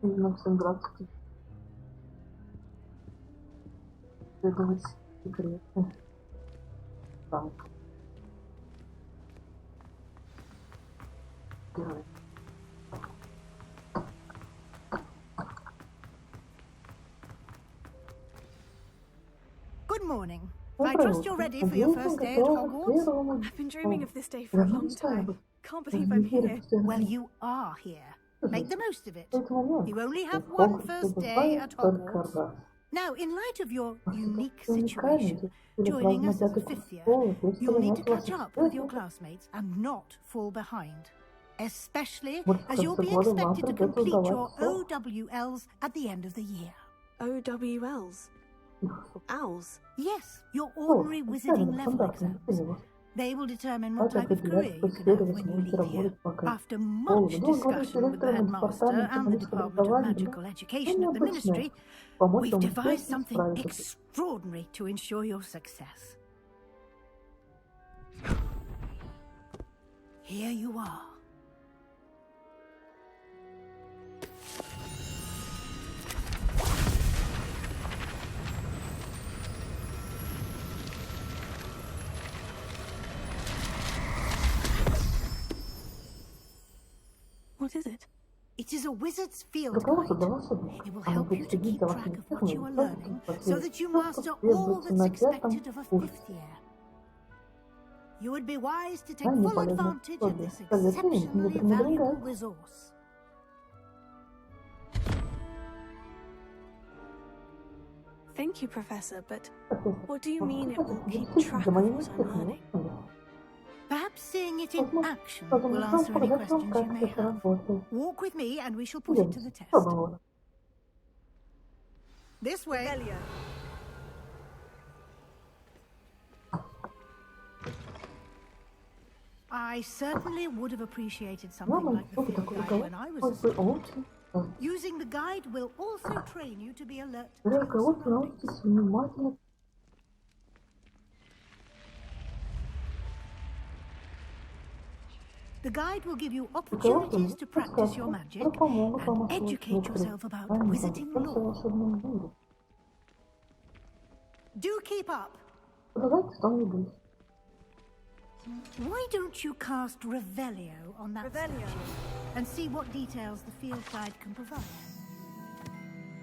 Именно всем здравствуйте. Исследовать секреты. Танк. Герой. Good morning. I trust you're ready for your first day at Hogwarts. I've been dreaming of this day for a long time. Can't believe I'm here. Well, you are here. Make the most of it. You only have one first day at Hogwarts. Now, in light of your unique situation, joining us as a fifth year, you'll need to catch up with your classmates and not fall behind. Especially as you'll be expected to complete your OWLs at the end of the year. OWLs? Owls? Yes, your ordinary wizarding level exams. They will determine what type of career you can have when you leave here. After much discussion with the headmaster and the Department of Magical Education at the Ministry, we've devised something extraordinary to ensure your success. Here you are. What is it? It is a wizard's field guide. It will help you to keep track of what you are learning so that you master all that's expected of a fifth year. You would be wise to take full advantage of this exceptionally valuable resource. Thank you, Professor, but what do you mean it will keep track of what I'm learning? Perhaps seeing it in action will answer any questions you may have. Walk with me and we shall put it to the test. This way. Rebellion. I certainly would have appreciated something like the field guide when I was a student. Using the guide will also train you to be alert to your surroundings. The guide will give you opportunities to practice your magic and educate yourself about wizarding lore. Do keep up. Why don't you cast Revelio on that statue and see what details the field guide can provide?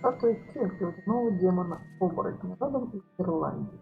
Статуя Часть ледяного демона оборотня родом из Ирландии.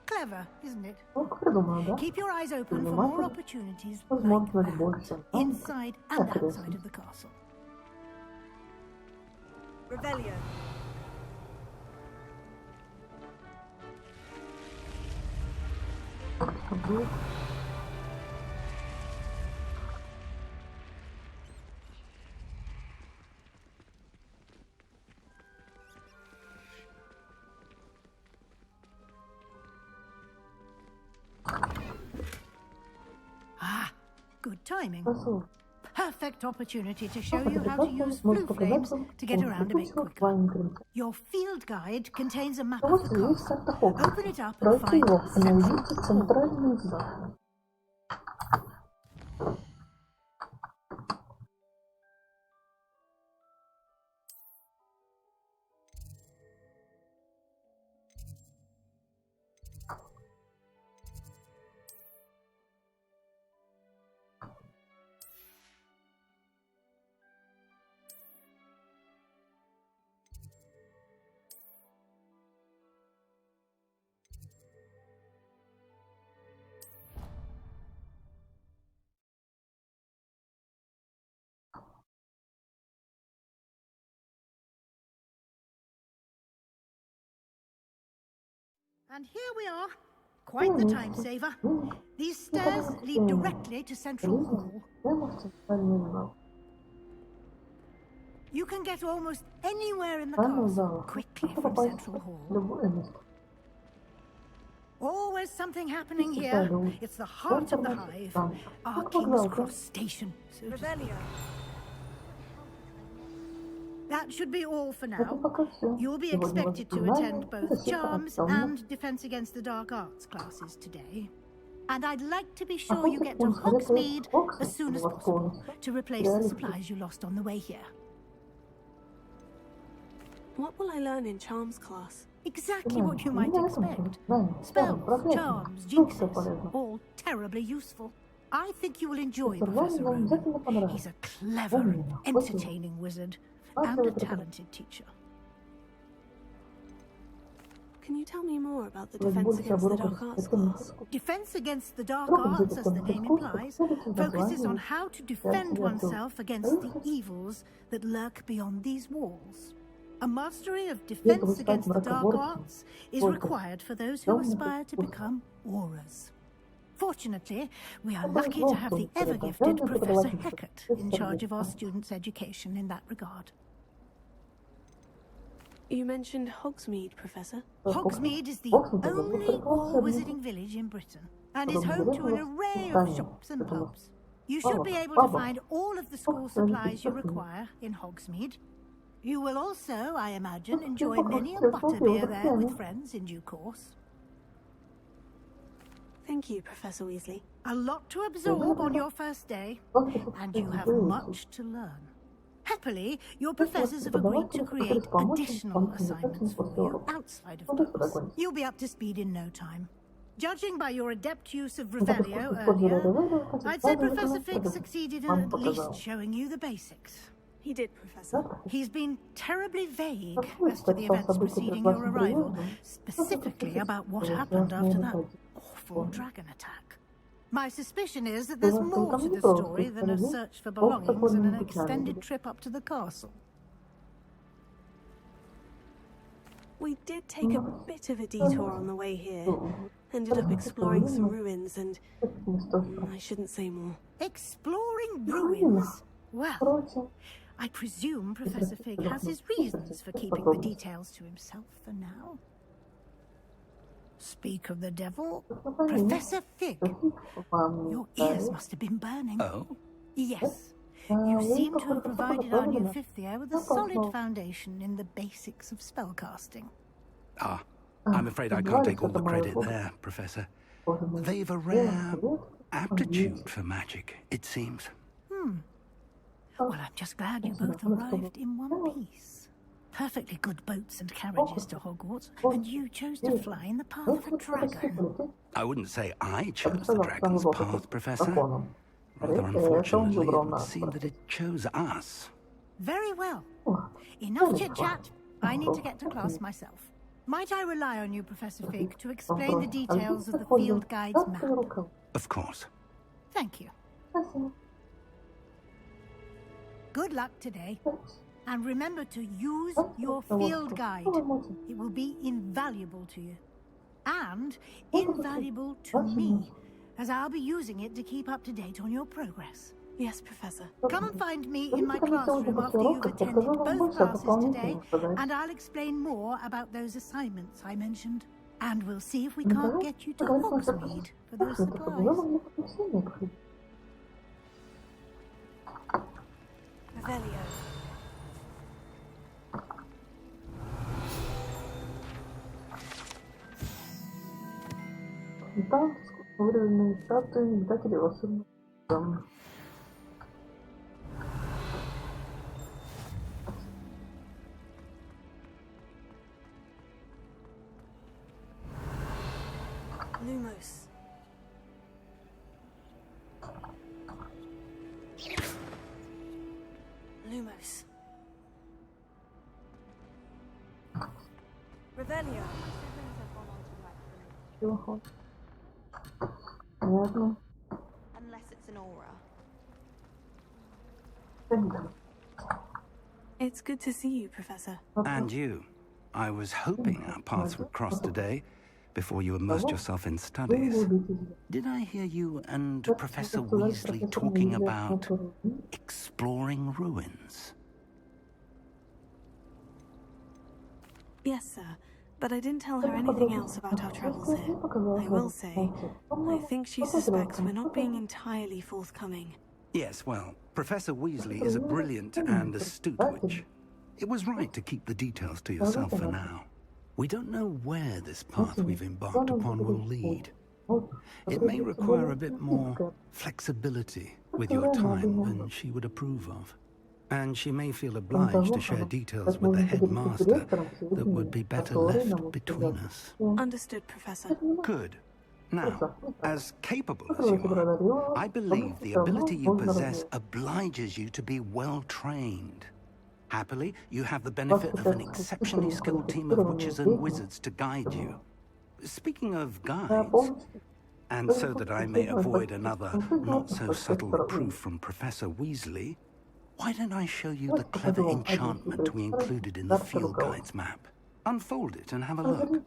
Clever, isn't it? Придумала, да? Keep your eyes open for more opportunities like that, inside and outside of the castle. Rebellion. Ah, good timing. Perfect opportunity to show you how to use flue flames to get around a bit quicker. Your field guide contains a map of the castle. Open it up and find Central Hall. And here we are, Quite the time saver. These stairs lead directly to Central Hall. Прямо в центральный зал. You can get almost anywhere in the Центральный castle зал. quickly Можно from попасть Central в Hall. любое место. Always something happening here. It's the heart of the hive. Our King's Cross Station, so to speak. That should be all for Это now. пока все. You'll be Сегодня expected to воспоминания attend и both защита Charms от темных. and Defense Against the Dark Arts classes today. And I'd like to be А sure you хочешь, get to он советует Hogsmeade Хогвартс as soon as вас possible полностью to replace the реализовать. supplies you lost on the way here. What will I learn in Charms class? Exactly what you might Именно expect. знания, Spells, проклятия. charms, Все jinxes, полезно. all terribly useful. I think you will enjoy Профессор Professor вам Rowan. обязательно понравится. He's a clever and Умный, entertaining wizard and a talented teacher. Can you tell me more about the Вы Defense больше Against об the уроках Dark Arts искусственных class? искусств. Defense Against the Dark Урок Arts, as the детективных name искусств implies, входит в focuses on название how to «Часть defend девятого oneself against the правила». evils that lurk beyond these walls. A mastery of Чтобы defense стать against the dark мракоборцем, arts is против required for those who темных aspire to искусств. become aurors. Fortunately, we are Это lucky to have the возможно, ever-gifted это Professor преподаватель Heckett in charge of our специалист. students' education in that regard. You mentioned Hogsmeade, Professor. Hogsmeade is the Hogsmeade only это all-wizarding village in Britain and is home to an array of shops and pubs. You should be able to find all of the school supplies you require in Hogsmeade. You will also, I imagine, enjoy many a butterbeer there with friends in due course. Thank you, Professor Weasley. A lot to absorb on your first day, and you have much to learn. Happily, your professors have agreed to create additional assignments for you outside of class. You'll be up to speed in no time. Judging by your adept use of Revelio earlier, I'd say Professor Fig succeeded in at least showing you the basics. He did, Professor. He's been terribly vague as to the events preceding your arrival, specifically about what happened after that awful dragon attack. My suspicion is that there's more to the story than a search for belongings and an extended trip up to the castle. We did take a bit of a detour on the way here. Ended up exploring some ruins and... I shouldn't say more. Exploring ruins? Well, I presume Professor Fig has his reasons for keeping the details to himself for now. Speak of the devil, Professor Fig. Your ears must have been burning. Oh? Yes. You seem to have provided our new fifth year with a solid foundation in the basics of spellcasting. Ah, I'm afraid I can't take all the credit there, Professor. They've a rare aptitude for magic, it seems. Well, I'm just glad you both arrived in one piece. Perfectly good boats and carriages to Hogwarts, and you chose to fly in the path of a dragon. I wouldn't say I chose the dragon's path, Professor. Rather unfortunately, it would seem that it chose us. Very well. Enough chit-chat. I need to get to class myself. Might I rely on you, Professor Fig, to explain the details of the field guide's map? Of course. Thank you. Good luck today. And remember to use your field guide. It will be invaluable to you. And invaluable to me, as I'll be using it to keep up to date on your progress. Yes, Professor. Come and find me in my classroom after you've attended both classes today, and I'll explain more about those assignments I mentioned. And we'll see if we can't get you to Hogsmeade for those supplies. Revelio. Там выраженные статуи метателей волшебных тем. Lumos. Lumos. Revelio. Плохо. Понятно. Unless it's an aura. Тогда. It's good to see you, Professor. And you. I was hoping our paths would cross today, before you immersed yourself in studies. Did I hear you and Professor Weasley talking about exploring ruins? Yes, sir. But I didn't tell her anything else about our travels here. I will say, I think she suspects we're not being entirely forthcoming. Yes, well, Professor Weasley is a brilliant and astute witch. It was right to keep the details to yourself for now. We don't know where this path we've embarked upon will lead. It may require a bit more flexibility with your time than she would approve of. And she may feel obliged to share details with the headmaster that would be better left between us. Understood, Professor. Good. Now, as capable as you are, I believe the ability you possess obliges you to be well trained. Happily, you have the benefit of an exceptionally skilled team of witches and wizards to guide you. Speaking of guides, and so that I may avoid another not-so-subtle reproof from Professor Weasley, why don't I show you the clever enchantment we included in the field guide's map? Unfold it and have a look.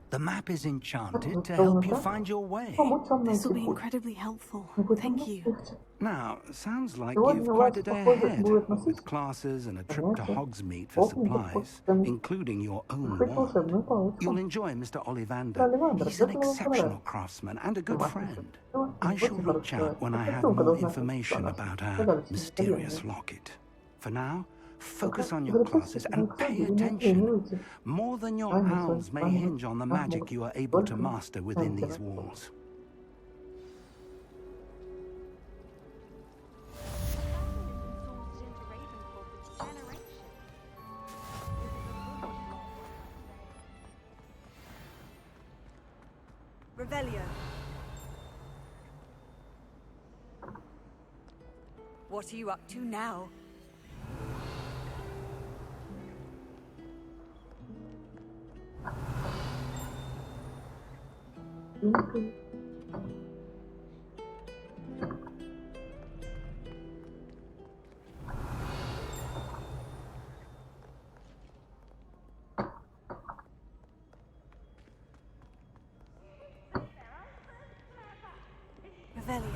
The map is enchanted to help you find your way. This will be incredibly helpful. Thank you. Now, sounds like you've quite a day ahead, with classes and a trip to Hogsmeade for supplies, including your own wand. You'll enjoy Mr. Ollivander. He's an exceptional craftsman and a good friend. I shall reach out when I have more information about our mysterious locket. For now, focus on your classes and pay attention. More than your owls may hinge on the magic you are able to master within these walls. Revelio. What are you up to now? Revelio.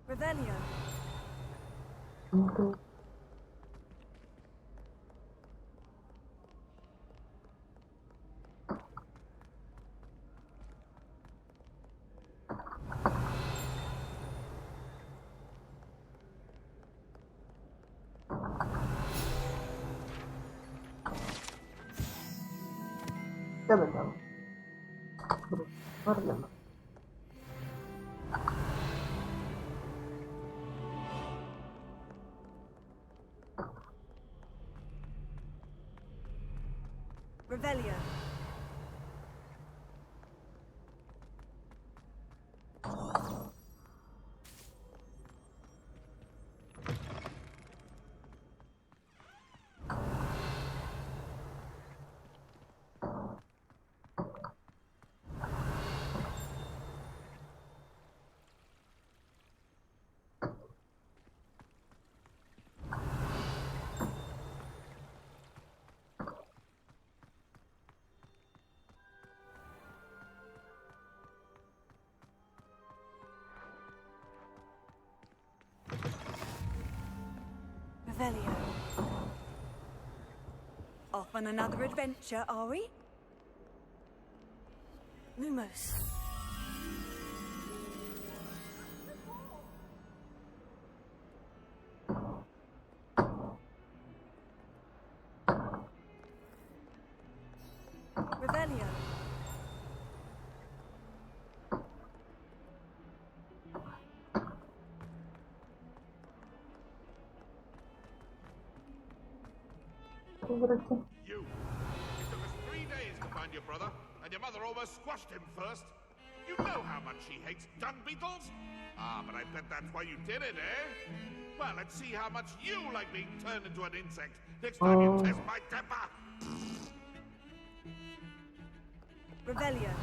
Revelio. Revelio. Revelio. Off on another adventure, are we? Lumos, Revelio. Возврати. You. It took us 3 days to find your brother, and your mother almost squashed him first. You know how much she hates dung beetles? Ah, but I bet that's why you did it, eh? Well, let's see how much you like being turned into an insect next time you test my temper. Revelio.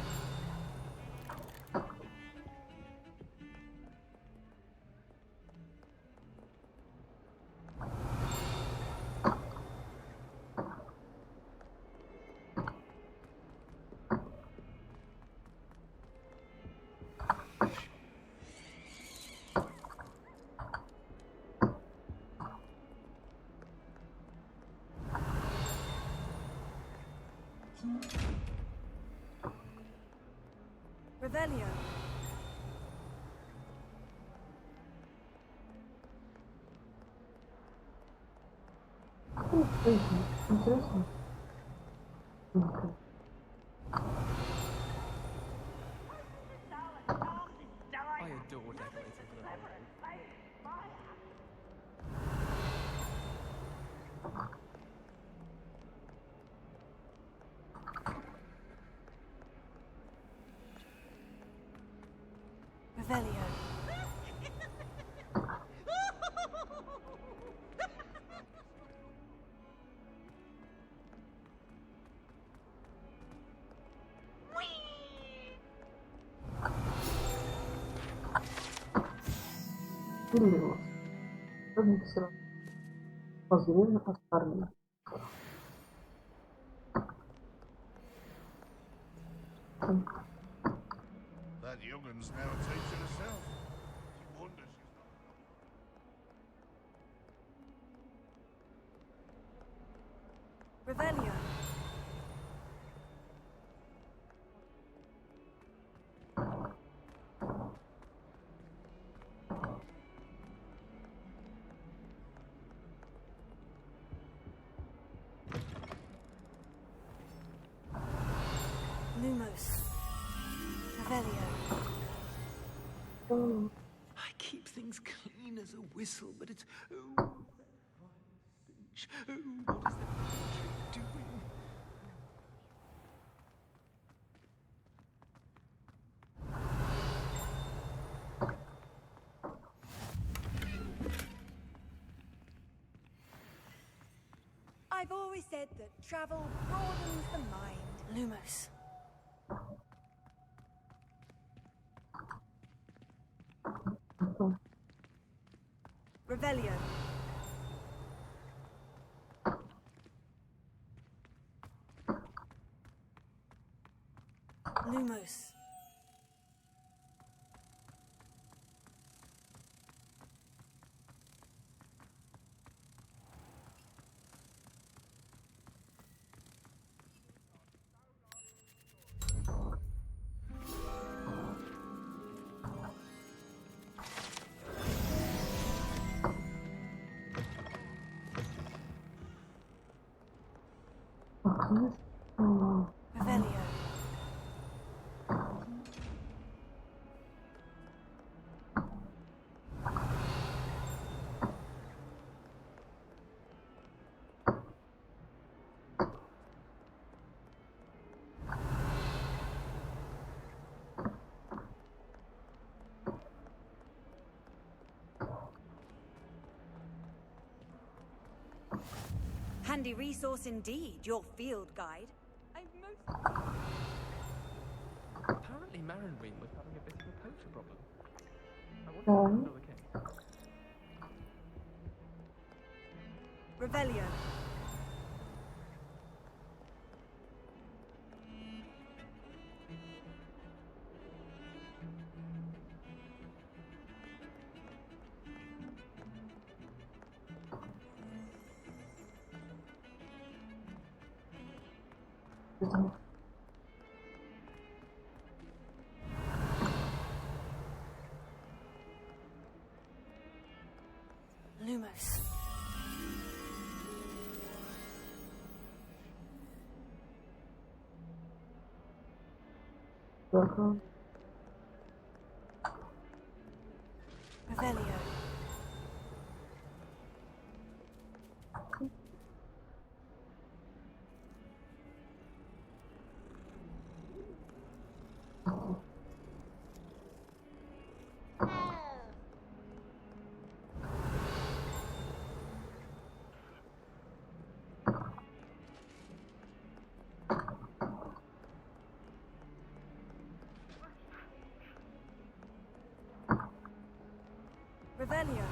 Revelio. Интересно. I adore decorating for the holidays. Revelio. Или Родник все равно. Позрение оскорблять. That youngun's now a teacher herself. You wonder she's not... Revelio. Lumos. Revelio. I keep things clean as a whistle, but it's... Oh, what is the country doing? I've always said that travel broadens the mind. Lumos. Revelio. Lumos. Revelio. Handy resource indeed, your field guide. Apparently Marinween was having a bit of a poacher problem. I wonder if that's still the case. Revelio. Lumos. Welcome. Revelio. Revelio.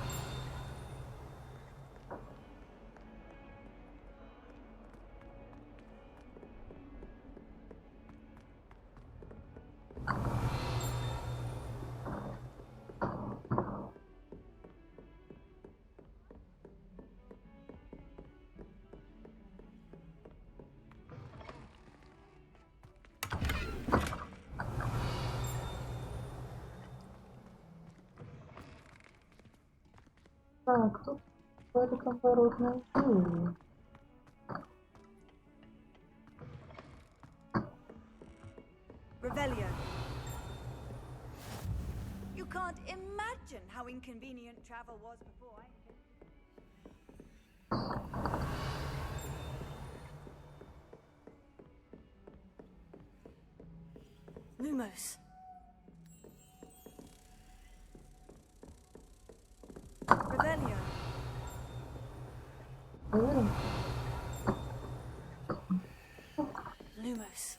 Так, тут какая-то комфортная идея. Revelio. You can't imagine how inconvenient travel was before I Lumos. Revelio. Уверен? Lumos.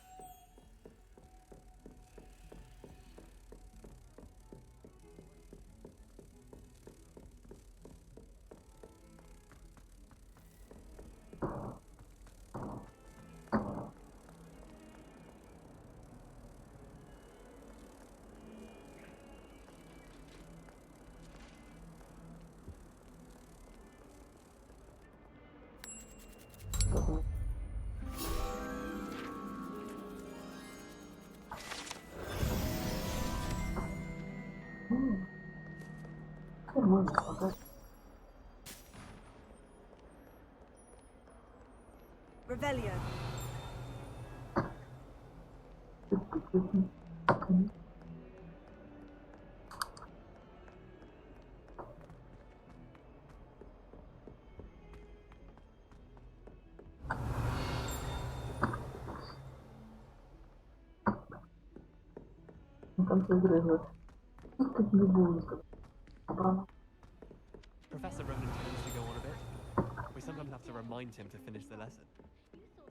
Нормально, пока. Revelio. На конце игры вот. Как не будет. Professor Ronan tends to go on a bit. We sometimes have to remind him to finish the lesson.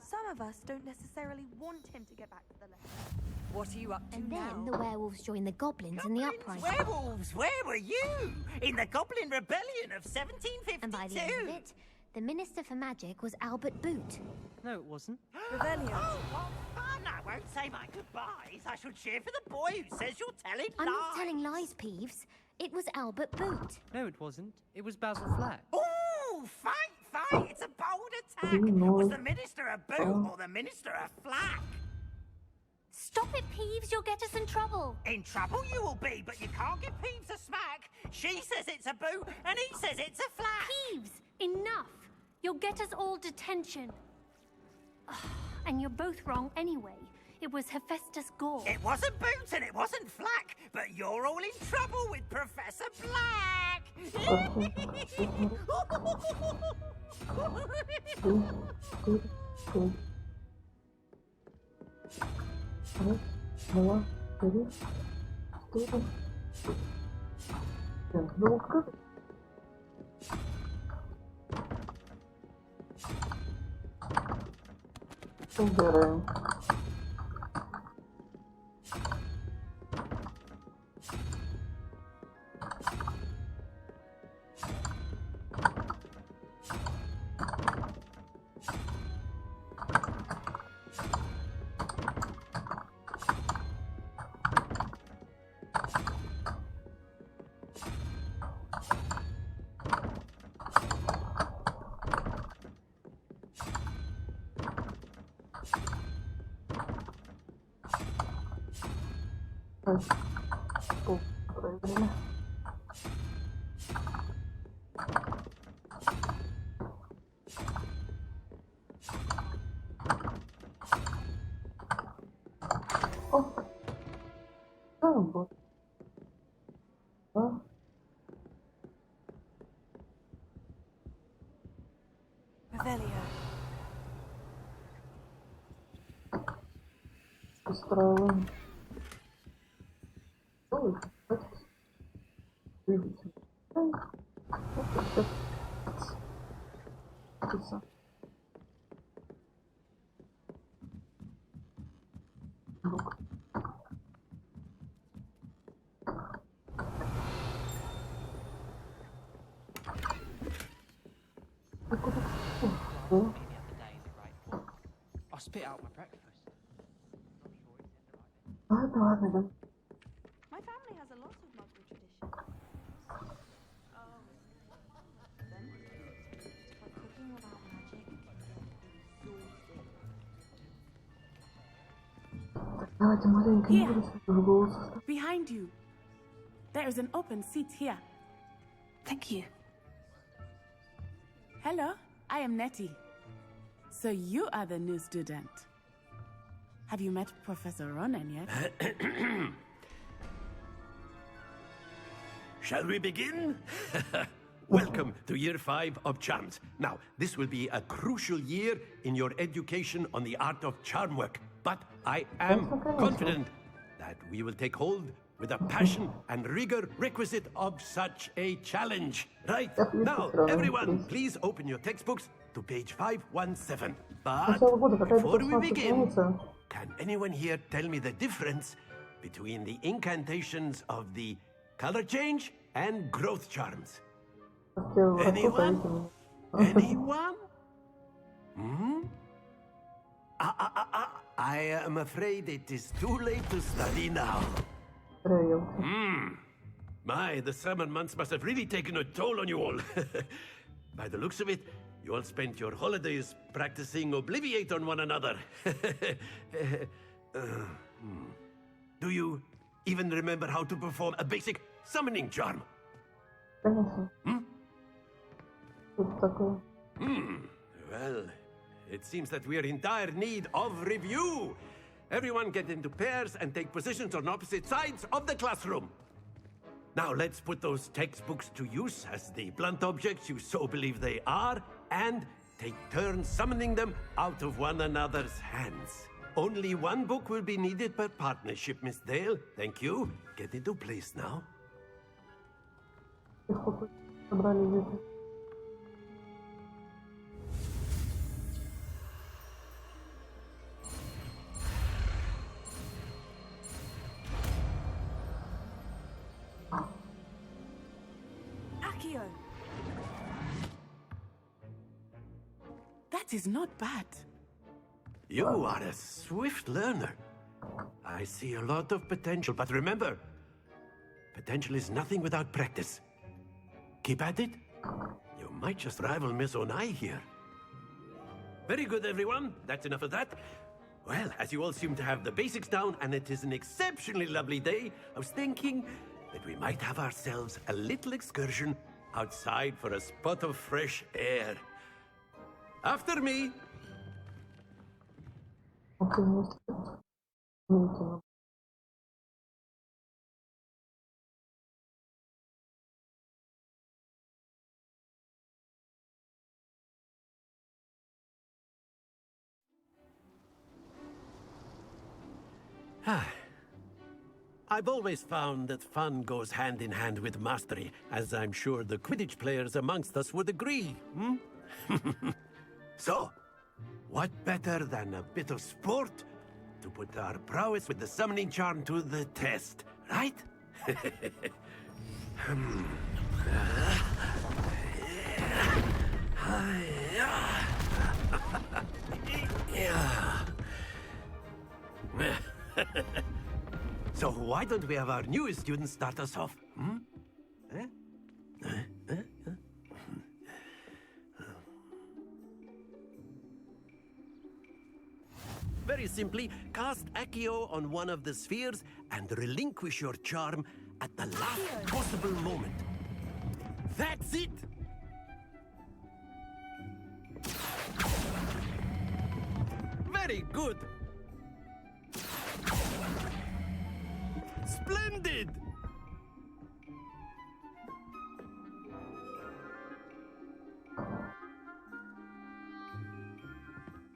Some of us don't necessarily want him to get back to the lesson. What are you up to And now? then the werewolves joined the goblins in the uprising. Werewolves, where were you? In the Goblin Rebellion of 1752. And by the end of it, the Minister for Magic was Albert Boot. No, it wasn't. Revelio. Oh, what fun! I won't say my goodbyes. I shall cheer for the boy who says you're telling I'm lies. not telling lies, Peeves. It was Albert Boot. No, it wasn't. It was Basil Flack. Ooh, fight! It's a bold attack. Was the Minister a boot or the Minister a flack? Stop it, Peeves. You'll get us in trouble. In trouble you will be, but you can't give Peeves a smack. She says it's a boot, and he says it's a flack. Peeves, enough. You'll get us all detention. And you're both wrong anyway. It was Hephaestus Gore. It wasn't boot and it wasn't flack, but you're all in trouble with Professor Black. Раз, два, три, четыре. Так, долго. Убираем. Правильно. Оп. вот. Да. Устраиваем. Ой, двигатель. I spit out my breakfast. Ладно, да. My family has a lot of muggle traditions. Oh. Then, but cooking without magic can get exhausting. Давайте маленько не буду голоса. Behind you. There is an open seat here. Thank you. Hello, I am Nettie. So you are the new student. Have you met Professor Ronan yet? Shall we begin? Welcome to Year 5 of Charms. Now, this will be a crucial year in your education on the art of charm work. But I am confident that we will take hold with the passion and rigor requisite of such a challenge. Right? Now, everyone, please open your textbooks to page 517. But before we begin, can anyone here tell me the difference between the incantations of the color change and growth charms? Anyone? Anyone? Hmm? I am afraid it is too late to study now. My, the summer months must have really taken a toll on you all. By the looks of it, you all spent your holidays practicing Obliviate on one another. Do you even remember how to perform a basic summoning charm? Well, it seems that we are in dire need of review. Everyone get into pairs and take positions on opposite sides of the classroom. Now let's put those textbooks to use as the blunt objects you so believe they are, and take turns summoning them out of one another's hands. Only one book will be needed per partnership, Miss Dale. Thank you. Get into place now. That is not bad. You are a swift learner. I see a lot of potential, but remember, potential is nothing without practice. Keep at it. You might just rival Miss Onai here. Very good, everyone. That's enough of that. Well, as you all seem to have the basics down, and it is an exceptionally lovely day, I was thinking that we might have ourselves a little excursion outside for a spot of fresh air. After me. I've always found that fun goes hand in hand with mastery, as I'm sure the Quidditch players amongst us would agree. So, what better than a bit of sport to put our prowess with the summoning charm to the test, right? So why don't we have our newest student start us off? Very simply, cast Accio on one of the spheres and relinquish your charm at the last possible moment. That's it! Very good! Splendid!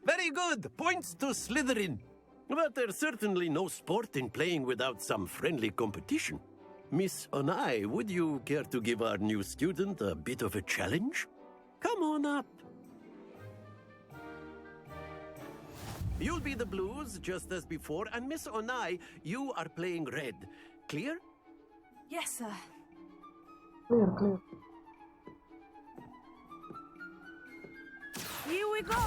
Very good. Points to Slytherin. But there's certainly no sport in playing without some friendly competition. Miss Onai, would you care to give our new student a bit of a challenge? Come on up. You'll be the blues, just as before, and Miss Onai, you are playing red. Clear? Yes, sir. Clear. Here we go.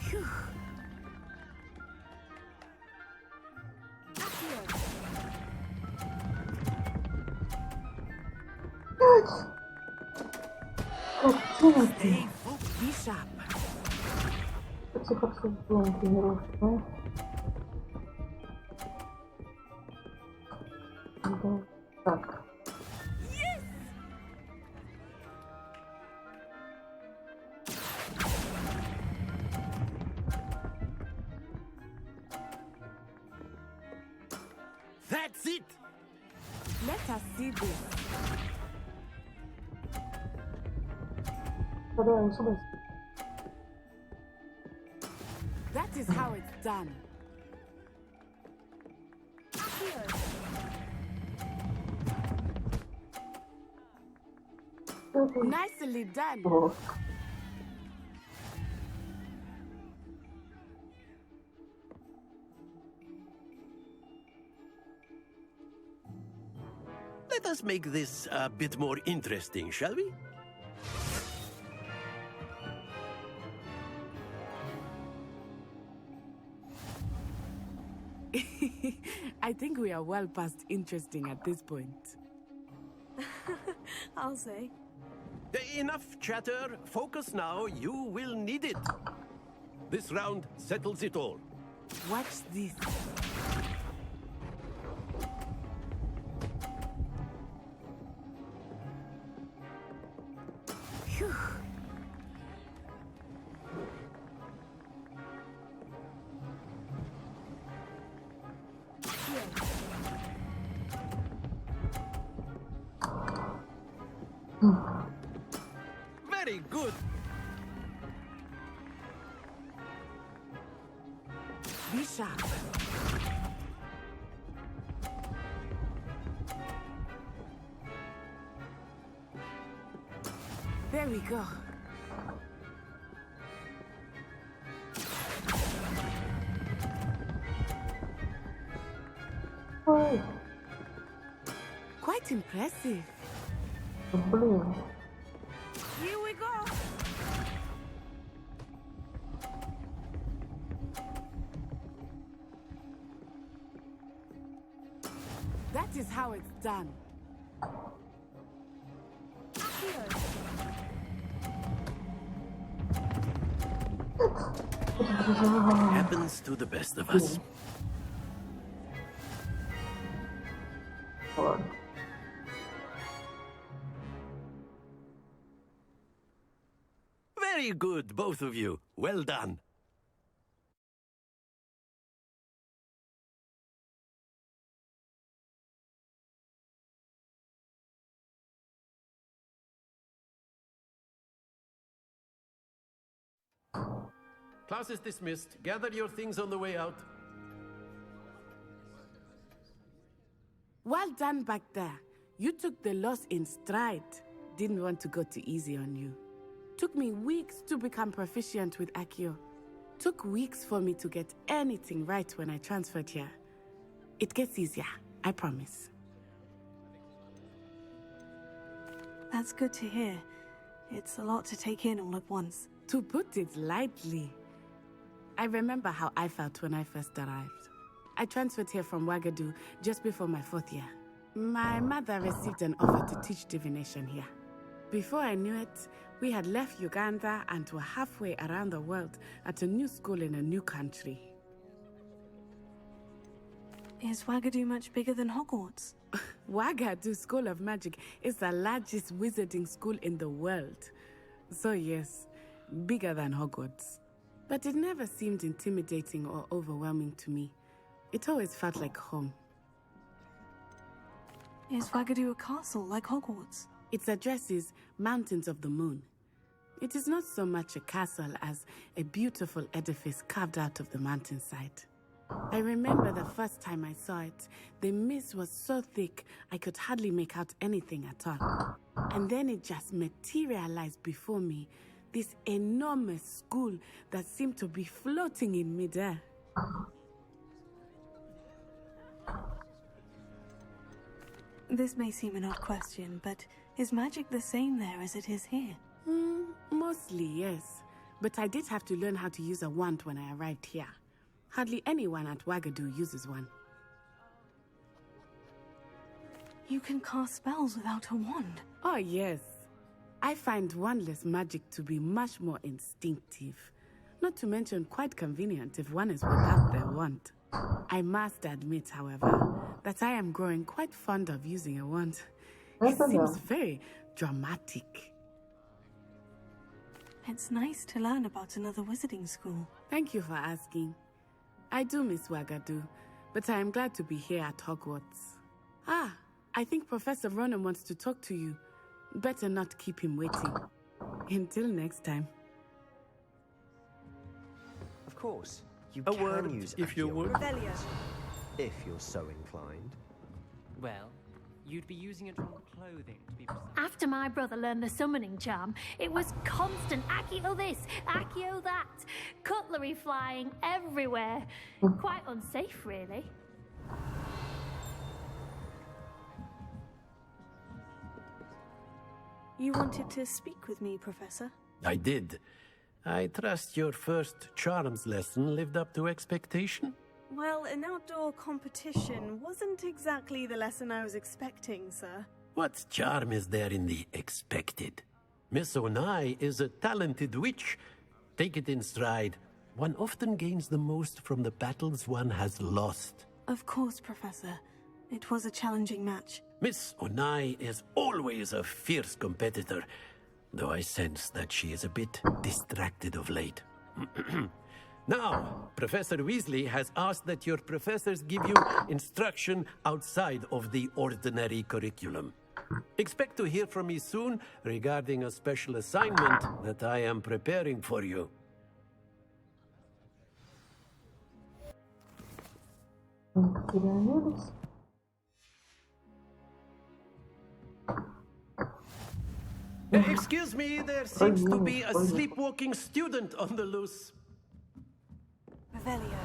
Phew. Stay focused. Be sharp. Это хорошо было тренировка, да? Да. Так. That's it! Let us see this. That is how it's done. Nicely done. Oh. Let us make this a bit more interesting, shall we? I think we are well past interesting at this point. I'll say. Enough chatter. Focus now. You will need it. This round settles it all. Watch this. Phew. Very good. Be sharp. There we go. Ой, Quite impressive. блин. Here we go. That is how it's done. Happens to the best of us. Ладно. Very good, both of you. Well done. Class is dismissed. Gather your things on the way out. Well done back there. You took the loss in stride. Didn't want to go too easy on you. Took me weeks to become proficient with Accio. Took weeks for me to get anything right when I transferred here. It gets easier, I promise. That's good to hear. It's a lot to take in all at once. To put it lightly, I remember how I felt when I first arrived. I transferred here from Ouagadougou just before my 4th year. My mother received an offer to teach divination here. Before I knew it, we had left Uganda and were halfway around the world at a new school in a new country. Is Ouagadougou much bigger than Hogwarts? Ouagadougou School of Magic is the largest wizarding school in the world. So yes, bigger than Hogwarts. But it never seemed intimidating or overwhelming to me. It always felt like home. Is Wagadu a castle like Hogwarts? Its address is Mountains of the Moon. It is not so much a castle as a beautiful edifice carved out of the mountainside. I remember the first time I saw it, the mist was so thick I could hardly make out anything at all. And then it just materialized before me, this enormous school that seemed to be floating in midair. This may seem an odd question, but is magic the same there as it is here? Mostly, yes. But I did have to learn how to use a wand when I arrived here. Hardly anyone at Wagadu uses one. You can cast spells without a wand? Oh, yes. I find wandless magic to be much more instinctive. Not to mention quite convenient if one is without their wand. I must admit, however, that I am growing quite fond of using a wand. It seems very dramatic. It's nice to learn about another wizarding school. Thank you for asking. I do miss Wagadu, but I am glad to be here at Hogwarts. Ah, I think Professor Ronan wants to talk to you. Better not keep him waiting. Until next time. Of course, you A can word, use if you would. Rebellion. if you're so inclined. Well, you'd be using it on clothing, to be precise. After my brother learned the summoning charm, it was constant Accio this, Accio that, cutlery flying everywhere. Quite unsafe, really. You wanted to speak with me, Professor? I did. I trust your first charms lesson lived up to expectation? Well, an outdoor competition wasn't exactly the lesson I was expecting, sir. What charm is there in the expected? Miss Onai is a talented witch. Take it in stride. One often gains the most from the battles one has lost. Of course, Professor. It was a challenging match. Miss Onai is always a fierce competitor, though I sense that she is a bit distracted of late. Now, Professor Weasley has asked that your professors give you instruction outside of the ordinary curriculum. Expect to hear from me soon regarding a special assignment that I am preparing for you. Excuse me, there seems to be a sleepwalking student on the loose. Revelio.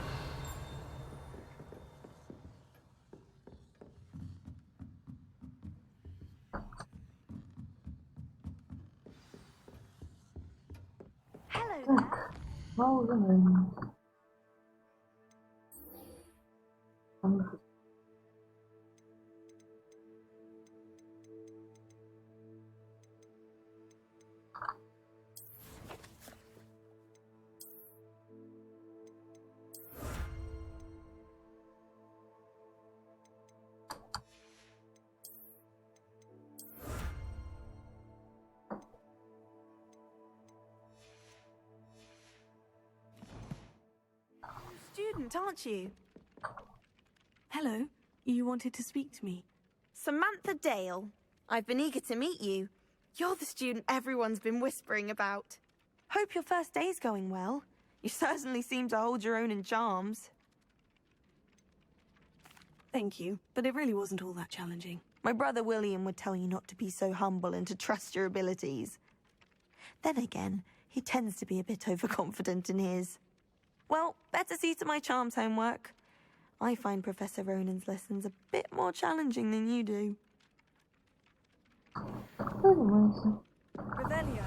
Hello there. Student, aren't you? Hello. You wanted to speak to me? Samantha Dale. I've been eager to meet you. You're the student everyone's been whispering about. Hope your first day's going well. You certainly seem to hold your own in charms. Thank you, but it really wasn't all that challenging. My brother William would tell you not to be so humble and to trust your abilities. Then again, he tends to be a bit overconfident in his. Well, better see to my charms homework. I find Professor Ronan's lessons a bit more challenging than you do. Revelio.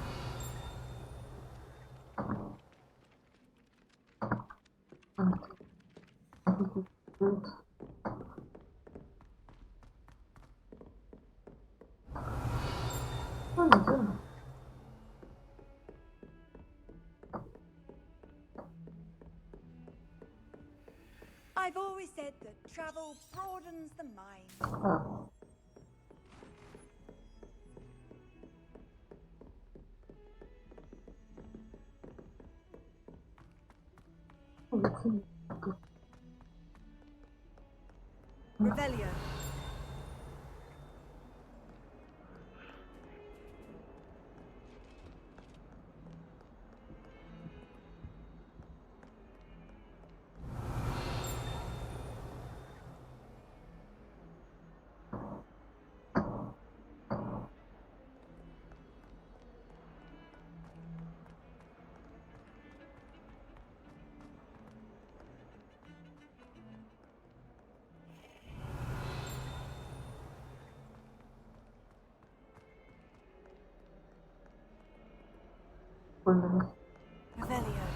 I've always said that travel broadens the mind. Ah. Revelio. Revelio.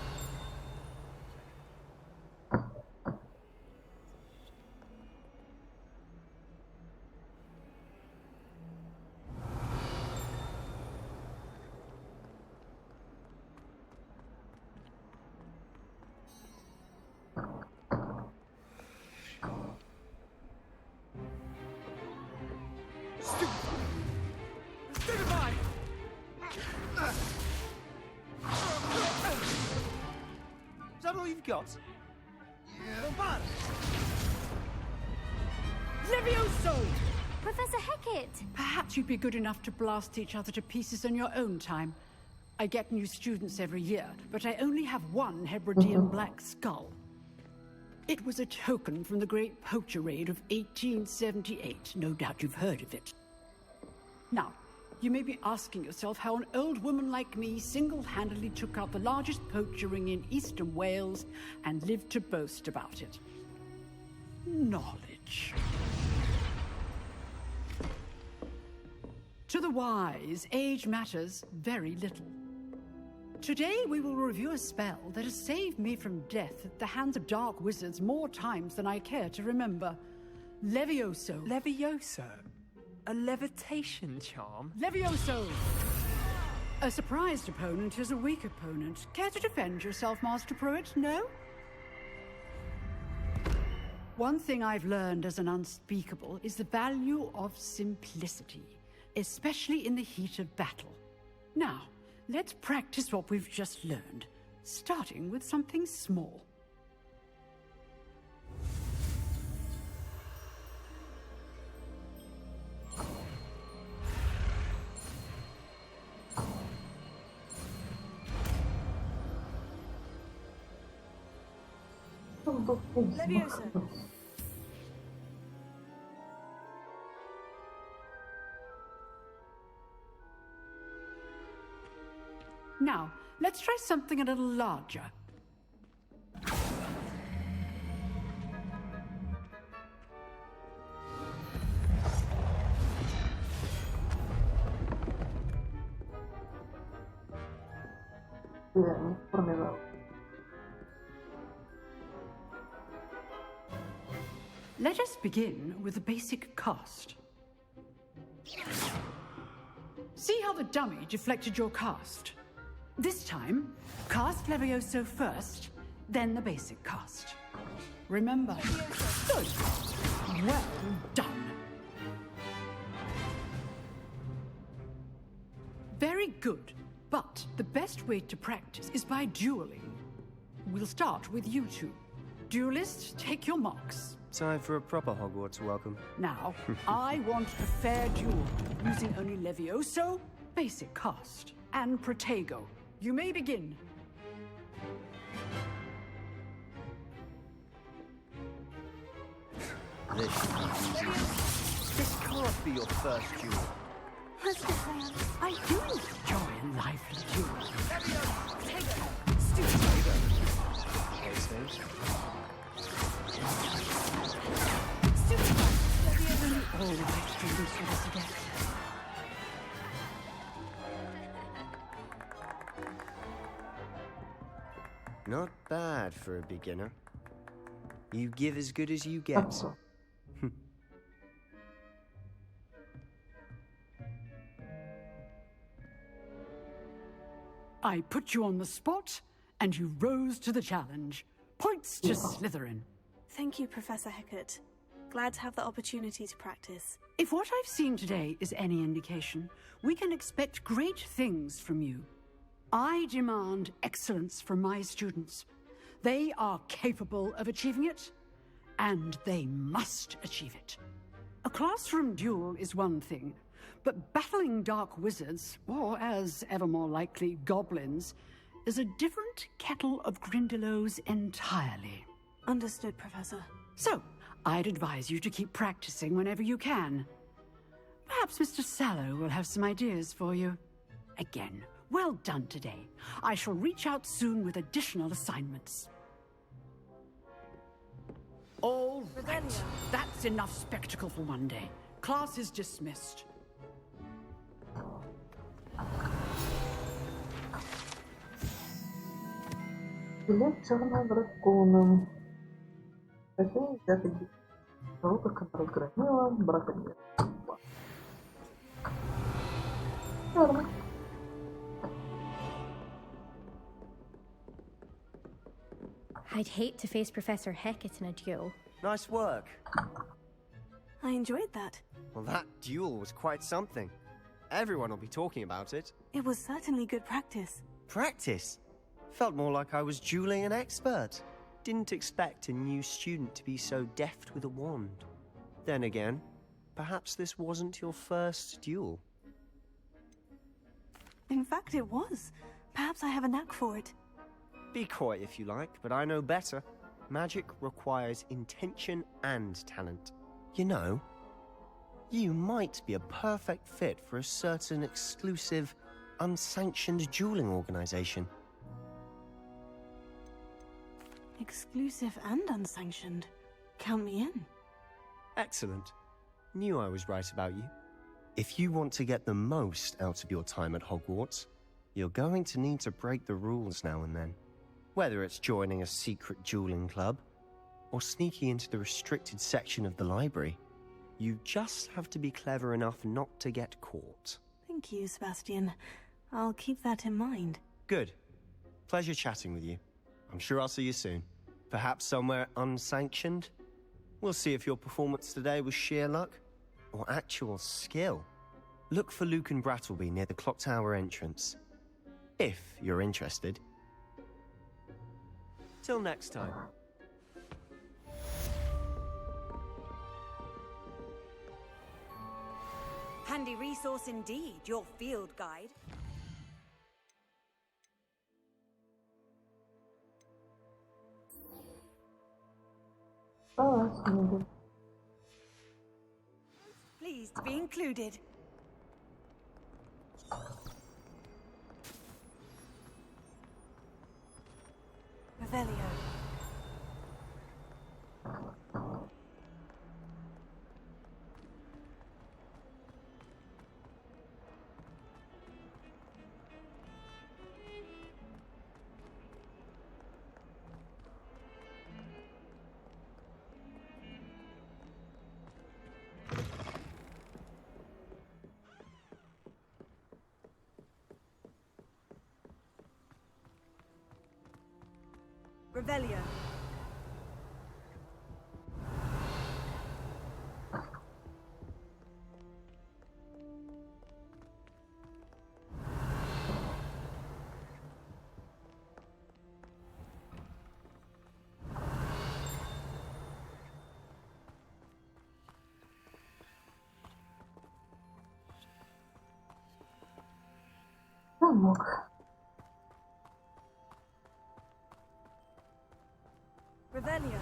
Is that all you've got? Yeah. Levioso! Professor Hecat! Perhaps you'd be good enough to blast each other to pieces on your own time. I get new students every year, but I only have one Hebridean black skull. It was a token from the Great Poacher Raid of 1878. No doubt you've heard of it. Now, you may be asking yourself how an old woman like me single-handedly took out the largest poacher ring in eastern Wales and lived to boast about it. Knowledge. To the wise, age matters very little. Today we will review a spell that has saved me from death at the hands of dark wizards more times than I care to remember. Levioso. Levioso? A levitation charm? Levioso! A surprised opponent is a weak opponent. Care to defend yourself, Master Pruitt? No? One thing I've learned as an unspeakable is the value of simplicity, especially in the heat of battle. Now, let's practice what we've just learned, starting with something small. Levioso. Now, let's try something a little larger. Let us begin with the basic cast. See how the dummy deflected your cast? This time, cast Levioso first, then the basic cast. Remember, good. Well done. Very good, but the best way to practice is by dueling. We'll start with you two. Duelists, take your marks. Time for a proper Hogwarts welcome. Now, I want a fair duel, using only Levioso, basic cast, and Protego. You may begin. This can't be your first duel. I do enjoy a lively duel. All right, students, let us again. Not bad for a beginner. You give as good as you get. I put you on the spot, and you rose to the challenge. Points to Slytherin. Thank you, Professor Hecat. Glad to have the opportunity to practice. If what I've seen today is any indication, we can expect great things from you. I demand excellence from my students. They are capable of achieving it, and they must achieve it. A classroom duel is one thing, but battling dark wizards, or as ever more likely, goblins, is a different kettle of grindylows entirely. Understood, Professor. So, I'd advise you to keep practicing whenever you can. Perhaps Mr. Sallow will have some ideas for you. Again, well done today. I shall reach out soon with additional assignments. All right. That's enough spectacle for one day. Class is dismissed. Билет черного дракона. Кофейня взятый бит. Того, как она разгромила браконьера. Нормально. I'd hate to face Professor Hecat in a duel. Nice work. I enjoyed that. Well, that duel was quite something. Everyone will be talking about it. It was certainly good practice. Practice? Felt more like I was dueling an expert. Didn't expect a new student to be so deft with a wand. Then again, perhaps this wasn't your first duel. In fact, it was. Perhaps I have a knack for it. Be coy if you like, but I know better. Magic requires intention and talent. You know, you might be a perfect fit for a certain exclusive, unsanctioned dueling organization. Exclusive and unsanctioned. Count me in. Excellent. Knew I was right about you. If you want to get the most out of your time at Hogwarts, you're going to need to break the rules now and then. Whether it's joining a secret dueling club, or sneaking into the restricted section of the library, you just have to be clever enough not to get caught. Thank you, Sebastian. I'll keep that in mind. Good. Pleasure chatting with you. I'm sure I'll see you soon. Perhaps somewhere unsanctioned? We'll see if your performance today was sheer luck, or actual skill. Look for Luke and Brattleby near the clock tower entrance. If you're interested. Till next time. Handy resource indeed, your field guide. Pleased to be included. Revelio. Revelio. Замок. Revelio.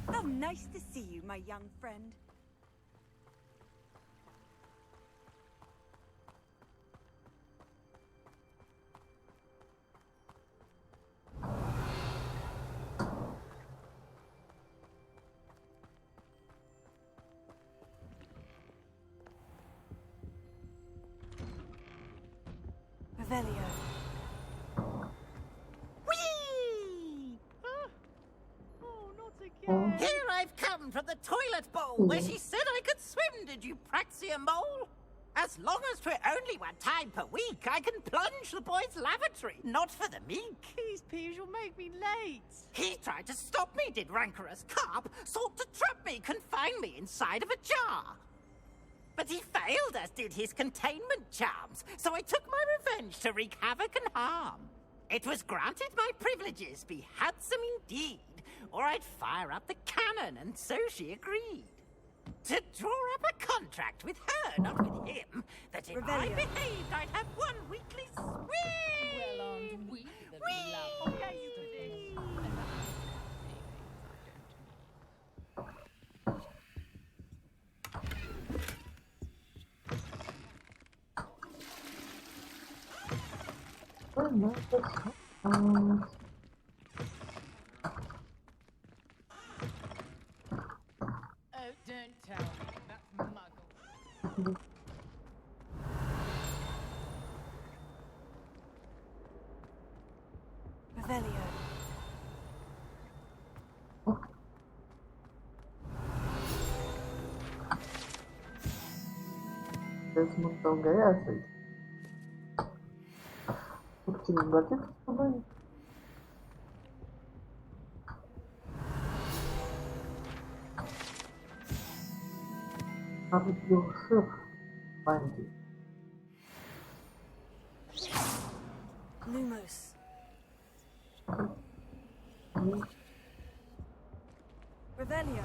How nice to see you, my young friend. Revelio. Whee! Oh, not again. Here I've come from the toilet bowl where she said I could swim. Did you praxia mole? As long as for only one time per week, I can plunge the boy's lavatory. Not for the meek. Please, Peeves, you'll make me late. He tried to stop me, did rancorous carp. Sought to trap me, confine me inside of a jar. But he failed, as did his containment charms. So I took my revenge to wreak havoc and harm. It was granted my privileges be handsome indeed, or I'd fire up the cannon, and so she agreed. To draw up a contract with her, not with him, that if I behaved, I'd have one weekly swing. Well, aren't we the lovely Oh, don't tell me. That's muggle. Revelio. Desmontão ganha, porque não bate também. Обделся, Банди. Lumos. Revelio.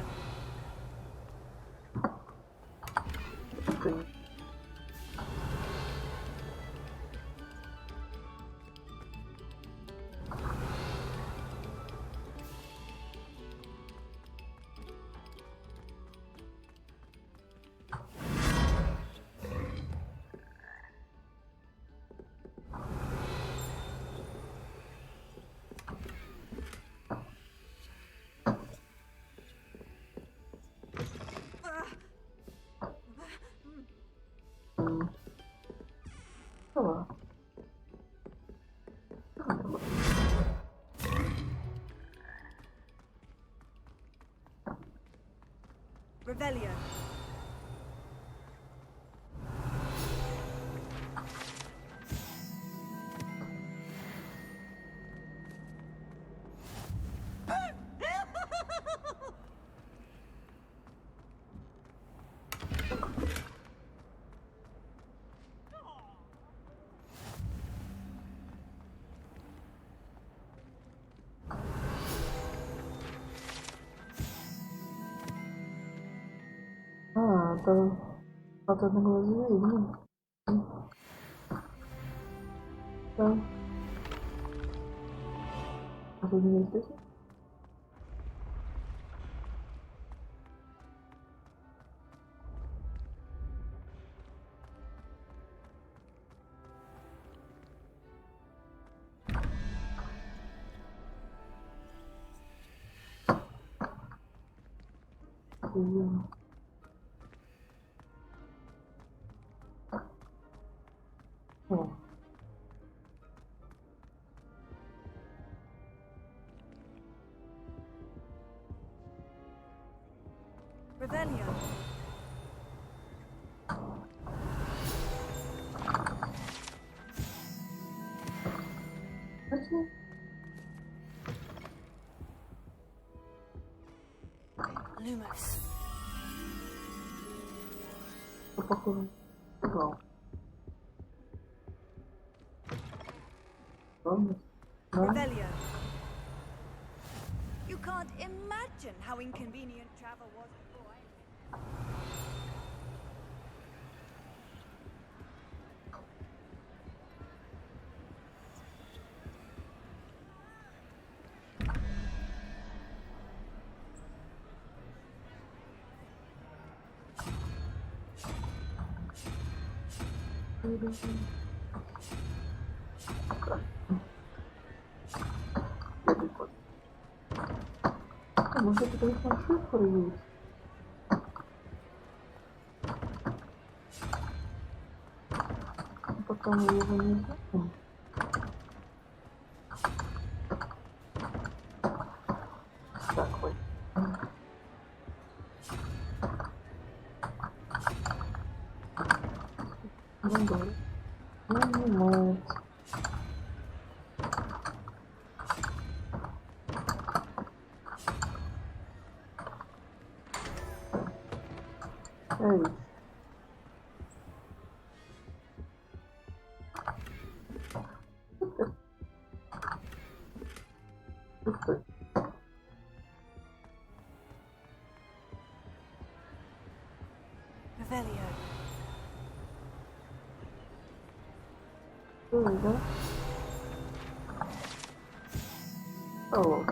Revelio. Falta na glazinha aí, né? Então. A glazinha é isso. Revelio. Lumos. Revelio. You can't imagine how inconvenient travel was before. Может, это их на цифры есть? Пока мы его не знаем. Так, ой. Revelio. There we go. Oh.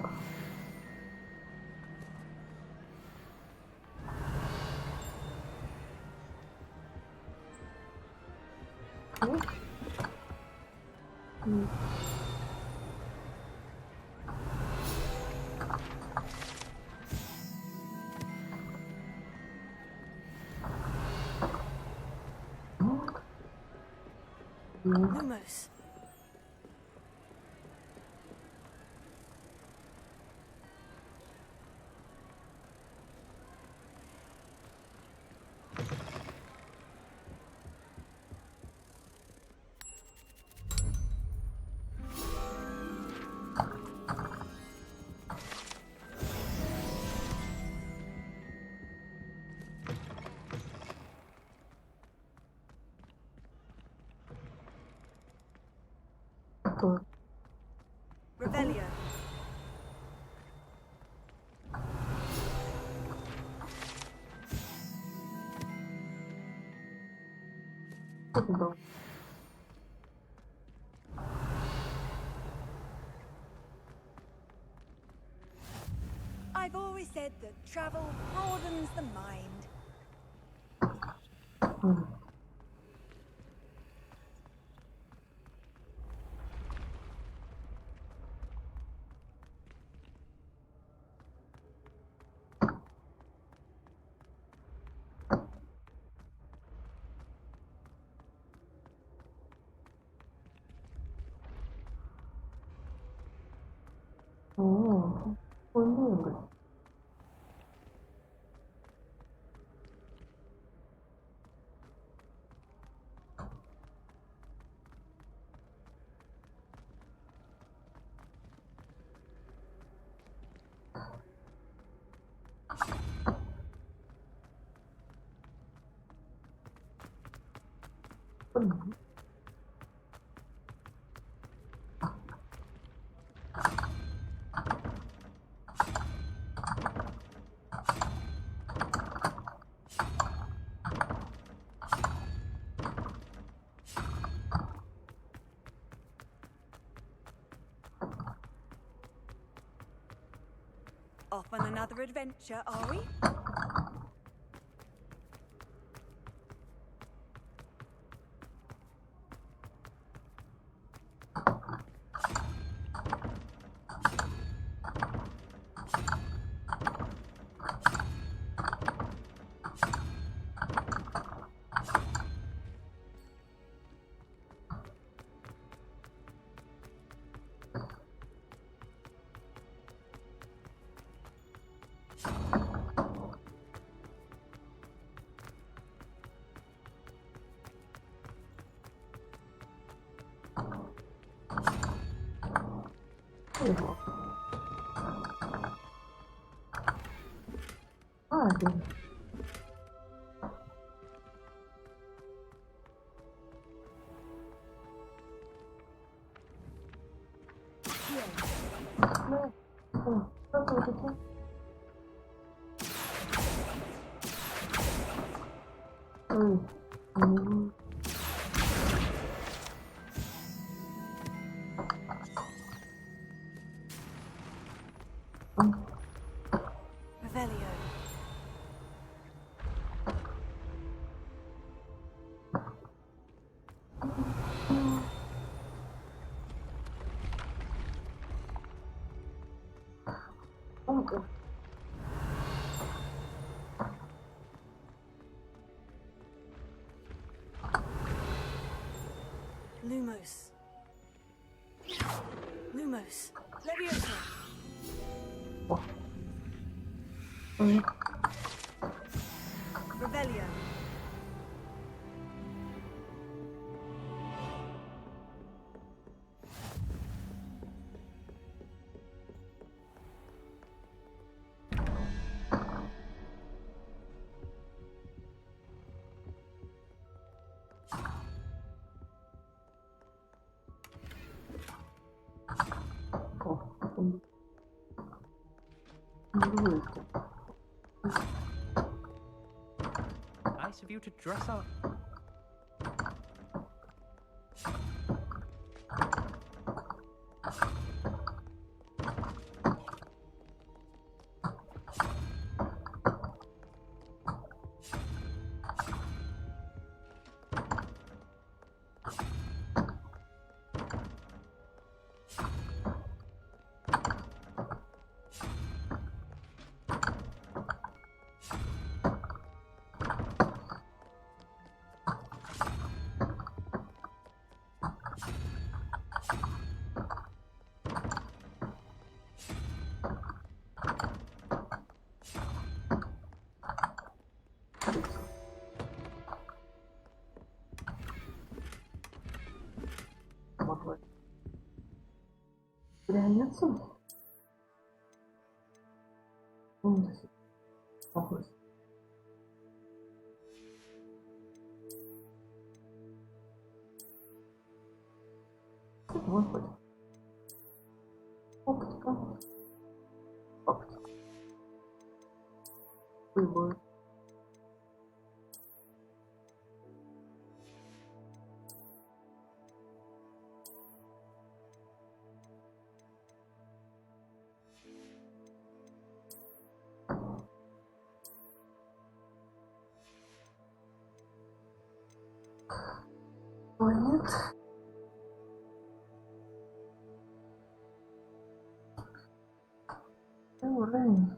Lumos. Revelio. I've always said that travel broadens the mind. Oh, спойлерить. Off on another adventure, are we? Revelio. Lumos. Lumos. Leviosa. Revelio. Nice of you to dress up. Граница? Выходит. Оптика. Оптика. Выбор. Нет. Уровень.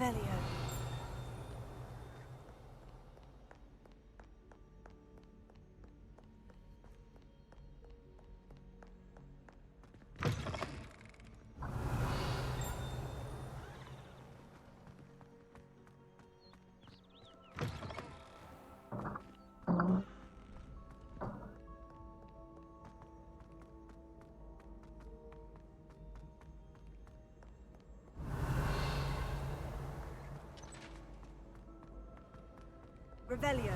Revelio. Revelio.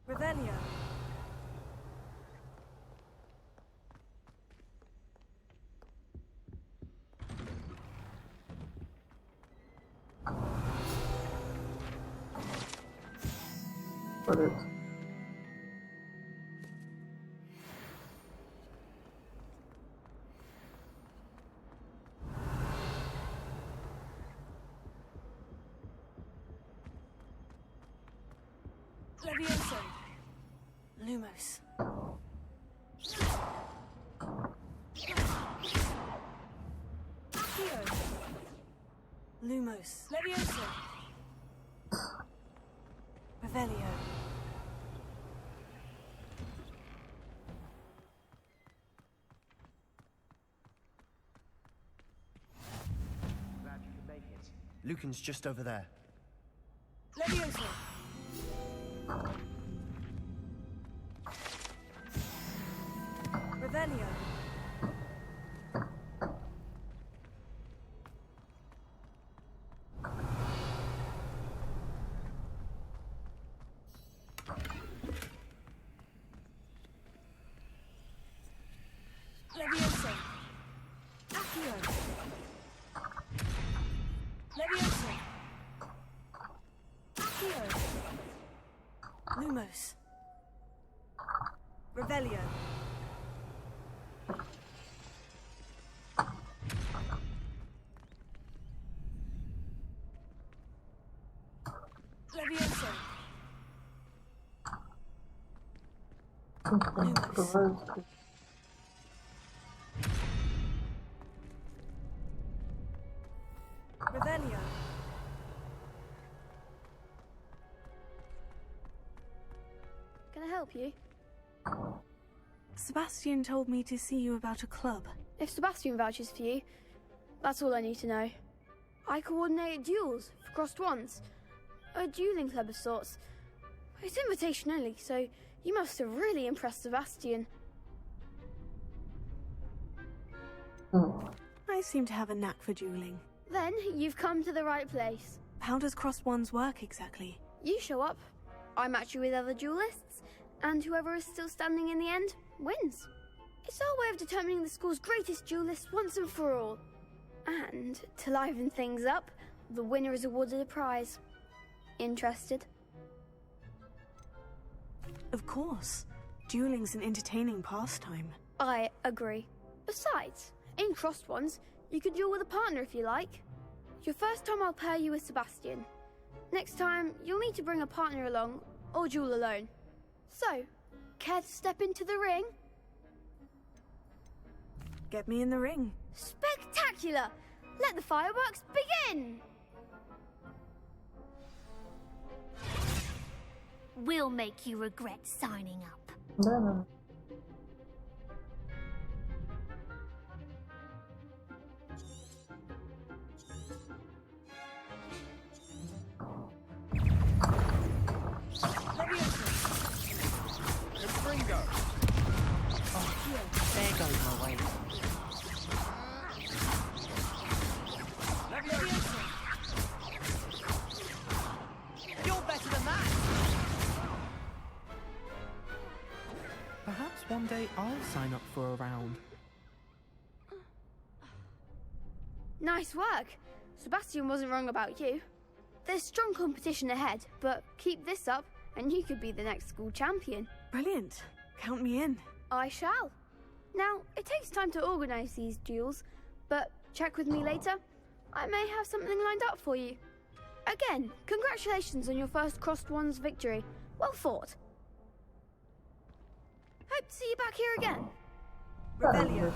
Revelio. Порядок. Levioso. Lumos. Accio. Lumos. Levioso. Revelio. Glad you could make it. Lucan's just over there. Levioso. Revelio. Levioso. Lumos. Revelio. Levioso. Revelio. Can I help you? Sebastian told me to see you about a club. If Sebastian vouches for you, that's all I need to know. I coordinate duels for crossed ones. A dueling club of sorts. It's invitation only, so you must have really impressed Sebastian. I seem to have a knack for dueling. Then you've come to the right place. How does crossed ones work exactly? You show up, I match you with other duelists, and whoever is still standing in the end wins. It's our way of determining the school's greatest duelist once and for all. And to liven things up, the winner is awarded a prize. Interested? Of course. Dueling's an entertaining pastime. I agree. Besides, in crossed ones, you could duel with a partner if you like. Your first time I'll pair you with Sebastian. Next time, you'll need to bring a partner along, or duel alone. So, care to step into the ring? Get me in the ring. Spectacular! Let the fireworks begin! We'll make you regret signing up. Да. There goes my way. You're better than that! Perhaps one day I'll sign up for a round. Nice work. Sebastian wasn't wrong about you. There's strong competition ahead, but keep this up and you could be the next school champion. Brilliant. Count me in. I shall. Now, it takes time to organise these duels, but check with me later. I may have something lined up for you. Again, congratulations on your first crossed ones victory. Well fought. Hope to see you back here again. Revelio.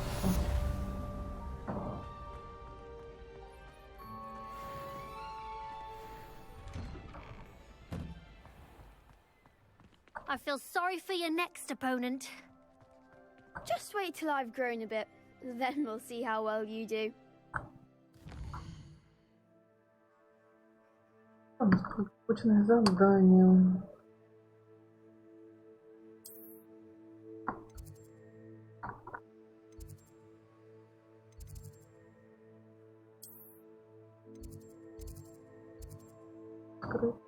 I feel sorry for your next opponent. Just wait till I've grown a bit, then we'll see how well you do. Скучное задание. Открыть.